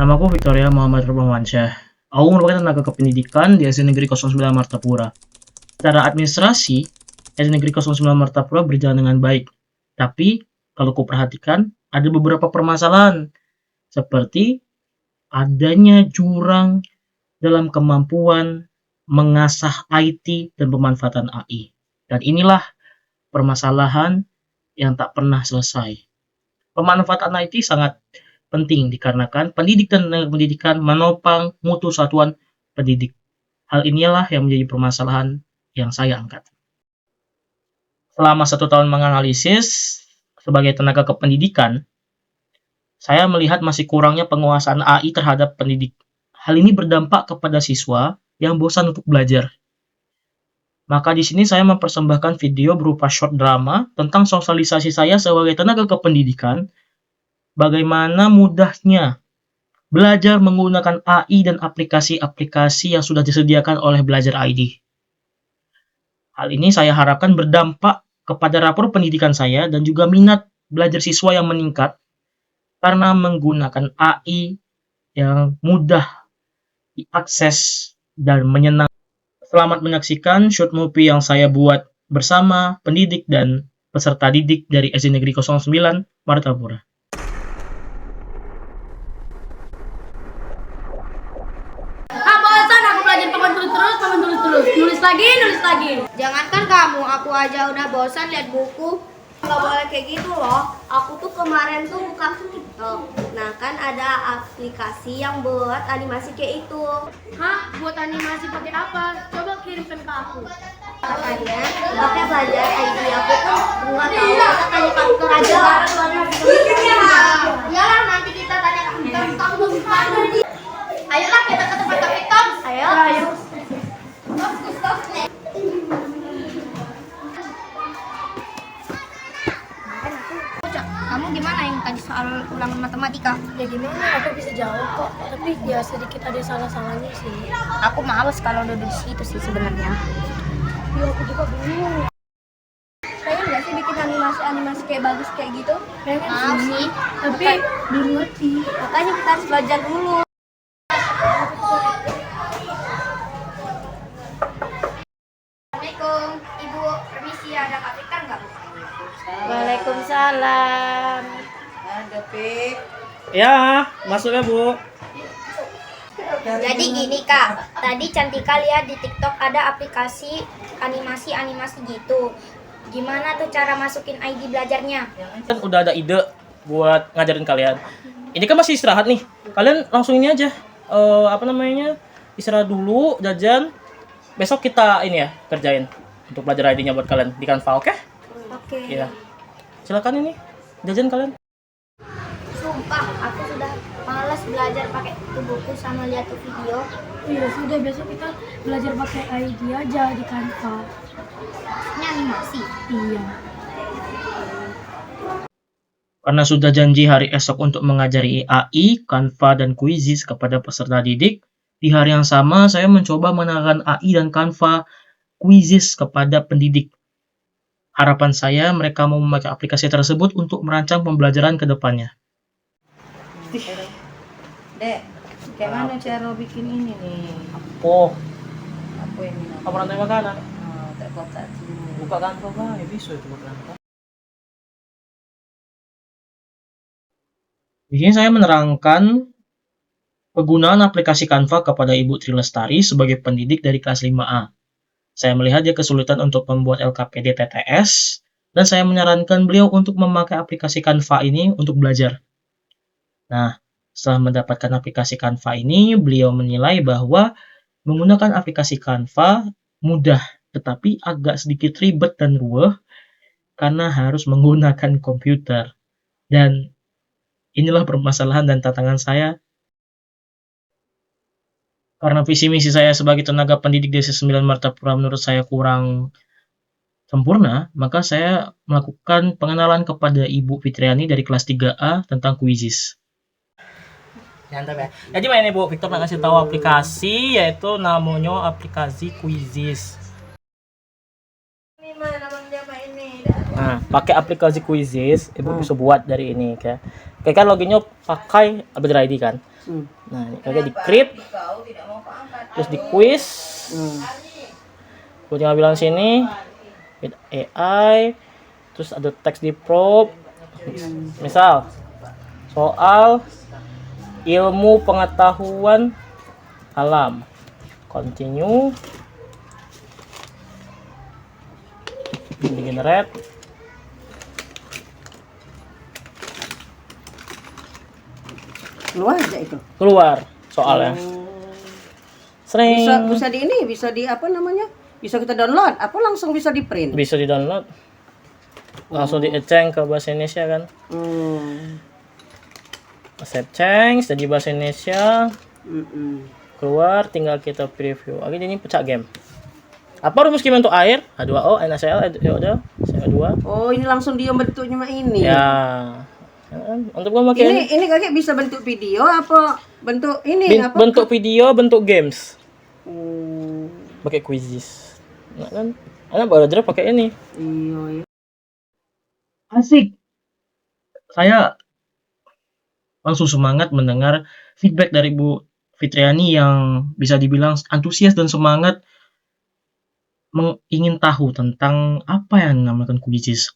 Namaku Victoria Muhammad Rubamansyah. Aku merupakan tenaga kependidikan di SD Negeri 09 Martapura. Secara administrasi, SD Negeri 09 Martapura berjalan dengan baik. Tapi, kalau kuperhatikan, ada beberapa permasalahan, seperti adanya jurang dalam kemampuan mengasah IT dan pemanfaatan AI. Dan inilah permasalahan yang tak pernah selesai. Pemanfaatan IT sangat penting dikarenakan pendidik dan tenaga pendidikan menopang mutu satuan pendidik. Hal inilah yang menjadi permasalahan yang saya angkat. Selama 1 tahun menganalisis sebagai tenaga kependidikan, saya melihat masih kurangnya penguasaan AI terhadap pendidik. Hal ini berdampak kepada siswa yang bosan untuk belajar. Maka di sini saya mempersembahkan video berupa short drama tentang sosialisasi saya sebagai tenaga kependidikan, bagaimana mudahnya belajar menggunakan AI dan aplikasi-aplikasi yang sudah disediakan oleh Belajar ID. Hal ini saya harapkan berdampak kepada rapor pendidikan saya dan juga minat belajar siswa yang meningkat karena menggunakan AI yang mudah diakses dan menyenangkan. Selamat menyaksikan short movie yang saya buat bersama pendidik dan peserta didik dari SD Negeri 09 Martapura. Nulis lagi. Jangankan kamu, aku aja udah bosan lihat buku. Nggak boleh kayak gitu loh. Aku tuh kemarin tuh buka TikTok. Nah kan ada aplikasi yang buat animasi kayak itu. Hah? Buat animasi pakai apa? Coba kirimkan ke aku. Makanya pakai Belajar ID aku tuh nggak tahu. Kita tanya kantor aja. Iyalah nanti kita tanya kantor. Ayolah kita ke tempat TikTok. Ayo. Kamu gimana yang tadi soal ulangan matematika? Ya gimana? Aku bisa jawab kok. Tapi ya sedikit ada salah-salahnya sih. Aku males kalau duduk di situ sih sebenarnya. Ya aku juga bingung. Pengen nggak sih bikin animasi kayak bagus kayak gitu? Pengen sih. Tapi belum ngerti. Makanya kita harus belajar dulu. Assalamualaikum, Ibu. Permisi, ada Kak Fikar nggak? Waalaikumsalam. Ada Pik. Ya, masuk ya Bu. Jadi gini Kak, tadi Cantika lihat di TikTok ada aplikasi animasi gitu. Gimana tuh cara masukin ID belajarnya? Kan udah ada ide buat ngajarin kalian. Ini kan masih istirahat nih. Kalian langsung ini aja. Istirahat dulu, jajan. Besok kita ini ya kerjain untuk belajar ID-nya buat kalian di Canva, oke? Oke. Iya. Silakan ini jajan kalian. Sumpah, aku sudah malas belajar pakai buku sama lihat video. Iya sudah, besok kita belajar pakai ID aja di Canva. Ini animasi. Iya. Karena sudah janji hari esok untuk mengajari AI, Canva, dan Quizzes kepada peserta didik, di hari yang sama saya mencoba menerapkan AI dan Canva Quizzes kepada pendidik. Harapan saya mereka mau memakai aplikasi tersebut untuk merancang pembelajaran ke depannya. Dek, kayak mana cara bikin ini nih? Oh, Apa ini? apa rantai makanan? Tak kotak dulu. Buka Canva lah, bisa itu buka Canva. Di sini saya menerangkan penggunaan aplikasi Canva kepada Ibu Tri Lestari sebagai pendidik dari kelas 5A. Saya melihat dia kesulitan untuk membuat LKPD TTS, dan saya menyarankan beliau untuk memakai aplikasi Canva ini untuk belajar. Nah, setelah mendapatkan aplikasi Canva ini, beliau menilai bahwa menggunakan aplikasi Canva mudah, tetapi agak sedikit ribet dan ruwet karena harus menggunakan komputer. Dan inilah permasalahan dan tantangan saya. Karena visi misi saya sebagai tenaga pendidik Desa 9 Martapura menurut saya kurang sempurna, maka saya melakukan pengenalan kepada Ibu Fitriani dari kelas 3A tentang Quizzes. Mantap ya. Jadi ini Bu, Victor nak kasih tahu aplikasi, yaitu namanya aplikasi Quizzes. Ini mana Bang Jama ini? Nah, Nah, pakai aplikasi Quizzes, Ibu bisa buat dari ini kayak. Kayak kan loginnya pakai Albedra ID kan. Nah, ini kayak di create, terus di quiz. Gue tinggal bilang sini with AI, terus ada teks di prompt. Misal soal ilmu pengetahuan alam. Continue. Di generate. Keluar aja itu. Keluar soalnya. Sering Bisa di ini, bisa di apa namanya? Bisa kita download, apa langsung bisa di print? bisa di download. Langsung di-change ke bahasa Indonesia kan. Save change jadi bahasa Indonesia. Keluar tinggal kita preview. Lagi ini pecah game. Apa rumus kimia untuk air? H2O, NaCl, CO2, CO2. Oh, ini langsung dia bentuknya mah ini. Ya. Untuk gua pakai Ini kakek bisa bentuk video apa bentuk ini apa? bentuk video, bentuk games. Pakai quizzes. Nah kan, anak belajar pakai ini. Iya. Asik. Saya langsung semangat mendengar feedback dari Bu Fitriani yang bisa dibilang antusias dan semangat ingin tahu tentang apa yang dinamakan quizzes.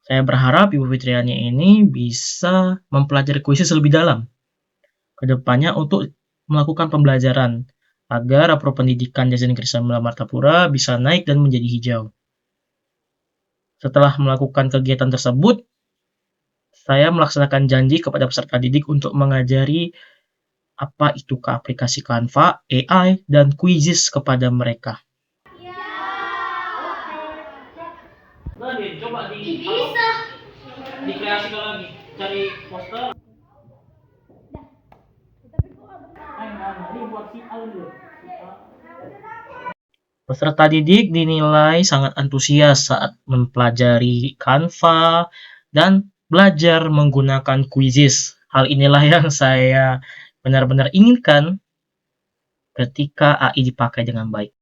Saya berharap Ibu Fitriani ini bisa mempelajari quizzes lebih dalam ke depannya untuk melakukan pembelajaran agar rapor pendidikan di SD Negeri 9 Martapura bisa naik dan menjadi hijau. Setelah melakukan kegiatan tersebut, saya melaksanakan janji kepada peserta didik untuk mengajari apa itu ke aplikasi Canva, AI, dan quizzes kepada mereka. Coba dikreasikan lagi, cari poster. Peserta didik dinilai sangat antusias saat mempelajari Canva dan belajar menggunakan quizzes. Hal inilah yang saya benar-benar inginkan ketika AI dipakai dengan baik.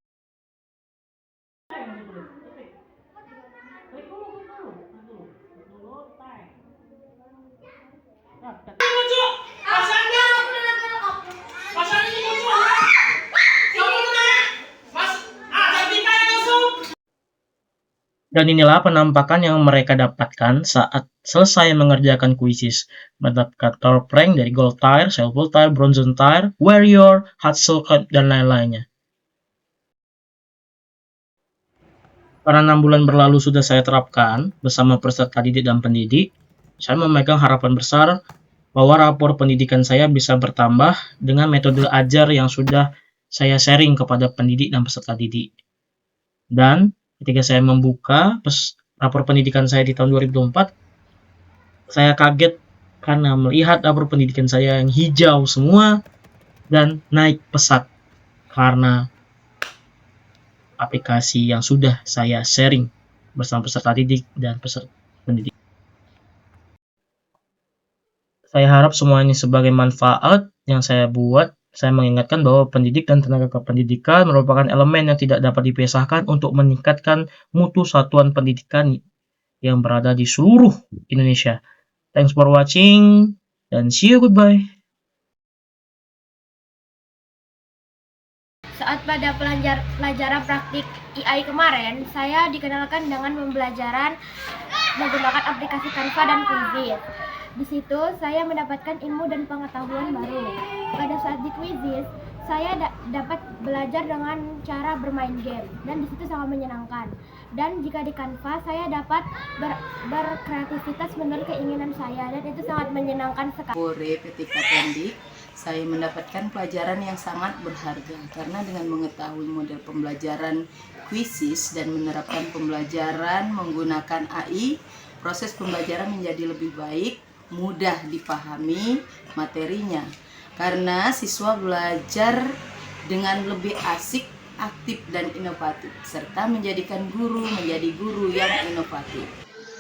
Dan inilah penampakan yang mereka dapatkan saat selesai mengerjakan quizzes. Mendapatkan top rank dari Gold Tier, Silver Tier, Bronze Tier, Warrior, Hard Silk, dan lain-lainnya. Karena 6 bulan berlalu sudah saya terapkan bersama peserta didik dan pendidik, saya memegang harapan besar bahwa rapor pendidikan saya bisa bertambah dengan metode ajar yang sudah saya sharing kepada pendidik dan peserta didik. Dan ketika saya membuka rapor pendidikan saya di tahun 2024, saya kaget karena melihat rapor pendidikan saya yang hijau semua dan naik pesat karena aplikasi yang sudah saya sharing bersama peserta didik dan peserta pendidik. Saya harap semua ini sebagai manfaat yang saya buat. Saya mengingatkan bahwa pendidik dan tenaga kependidikan merupakan elemen yang tidak dapat dipisahkan untuk meningkatkan mutu satuan pendidikan yang berada di seluruh Indonesia. Thanks for watching dan see you, goodbye. Saat pada pelajaran praktik AI kemarin, saya dikenalkan dengan pembelajaran menggunakan aplikasi Canva dan Quizzes. Di situ saya mendapatkan ilmu dan pengetahuan baru. Pada saat di Quizzes, saya dapat belajar dengan cara bermain game dan di situ sangat menyenangkan. Dan jika di Canva, saya dapat berkreativitas menurut keinginan saya dan itu sangat menyenangkan sekali. Sore ketika pendik, saya mendapatkan pelajaran yang sangat berharga karena dengan mengetahui model pembelajaran quizzes dan menerapkan pembelajaran menggunakan AI, proses pembelajaran menjadi lebih baik, mudah dipahami materinya karena siswa belajar dengan lebih asik, aktif dan inovatif serta menjadikan guru menjadi guru yang inovatif.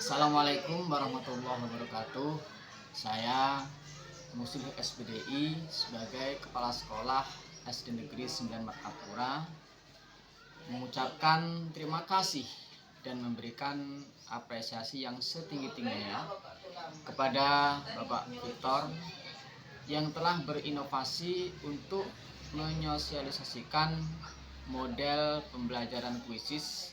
Assalamualaikum warahmatullahi wabarakatuh. Saya Muslim SPDI sebagai Kepala Sekolah SD Negeri 9 Martapura mengucapkan terima kasih dan memberikan apresiasi yang setinggi-tingginya kepada Bapak Victor yang telah berinovasi untuk menyosialisasikan model pembelajaran kuisis,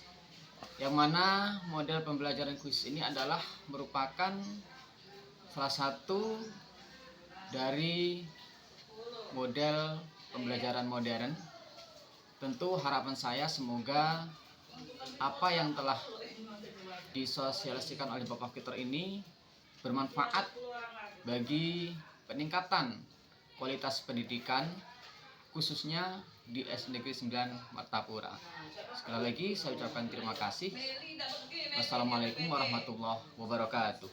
yang mana model pembelajaran kuisis ini adalah merupakan salah satu dari model pembelajaran modern. Tentu harapan saya semoga apa yang telah disosialisasikan oleh Bapak Victor ini bermanfaat bagi peningkatan kualitas pendidikan khususnya di SD Negeri 9 Martapura. Sekali lagi saya ucapkan terima kasih. Wassalamualaikum warahmatullahi wabarakatuh.